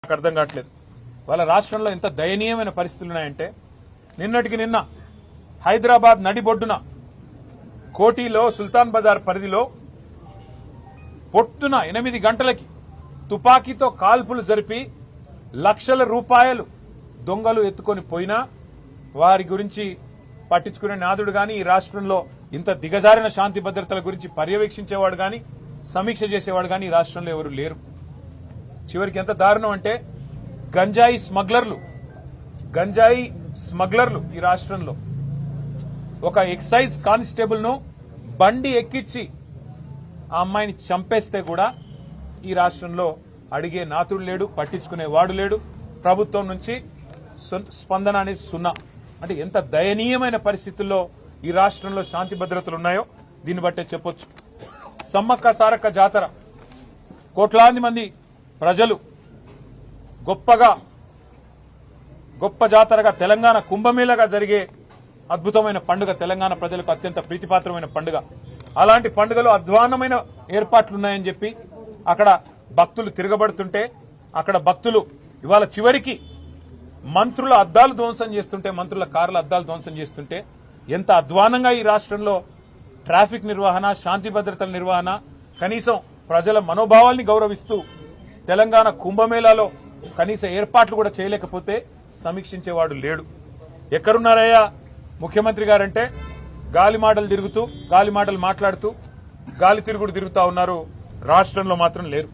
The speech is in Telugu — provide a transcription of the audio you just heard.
నాకు అర్థం కావట్లేదు. వాళ్ళ రాష్ట్రంలో ఎంత దయనీయమైన పరిస్థితులు ఉన్నాయంటే నిన్నటికి నిన్న హైదరాబాద్ నడిబొడ్డున కోటిలో సుల్తాన్ బజార్ పరిధిలో పొట్టున 8 గంటలకి తుపాకీతో కాల్పులు జరిపి లక్షల రూపాయలు దొంగలు ఎత్తుకొని పోయినా వారి గురించి పట్టించుకునే నాదుడు గాని ఈ రాష్ట్రంలో ఇంత దిగజారిన శాంతి భద్రతల గురించి పర్యవేక్షించేవాడు గాని సమీక్ష చేసేవాడు గాని ఈ రాష్ట్రంలో ఎవరు లేరు. చివరికి ఎంత దారుణం అంటే గంజాయి స్మగ్లర్లు ఈ రాష్ట్రంలో ఒక ఎక్సైజ్ కానిస్టేబుల్ ను బండి ఎక్కించి ఆ అమ్మాయిని చంపేస్తే కూడా ఈ రాష్ట్రంలో అడిగే నాతుడు లేడు, పట్టించుకునే వాడు లేడు. ప్రభుత్వం నుంచి స్పందన అనేది సున్నా. అంటే ఎంత దయనీయమైన పరిస్థితుల్లో ఈ రాష్ట్రంలో శాంతి భద్రతలు ఉన్నాయో దీన్ని బట్టే చెప్పొచ్చు. సమ్మక్క సారక్క జాతర కోట్లాది మంది ప్రజలు గొప్ప జాతరగా తెలంగాణ కుంభమేళగా జరిగే అద్భుతమైన పండుగ, తెలంగాణ ప్రజలకు అత్యంత ప్రీతిపాత్రమైన పండుగ. అలాంటి పండుగలో అధ్వాన్నమైన ఏర్పాట్లున్నాయని చెప్పి అక్కడ భక్తులు తిరగబడుతుంటే, అక్కడ భక్తులు ఇవాళ చివరికి మంత్రుల అద్దాలు ధ్వంసం చేస్తుంటే, మంత్రుల కార్ల అద్దాలు ధ్వంసం చేస్తుంటే ఎంత అధ్వానంగా ఈ రాష్ట్రంలో ట్రాఫిక్ నిర్వహణ, శాంతి భద్రతల నిర్వహణ, కనీసం ప్రజల మనోభావాల్ని గౌరవిస్తూ తెలంగాణ కుంభమేళాలో కనీస ఏర్పాట్లు కూడా చేయలేకపోతే సమీక్షించేవాడు లేడు. ఎక్కడున్నారయ్యా ముఖ్యమంత్రి గారంటే గాలి మాటలు మాట్లాడుతూ గాలి తిరుగుడు తిరుగుతా ఉన్నారు. రాష్ట్రంలో మాత్రం లేరు.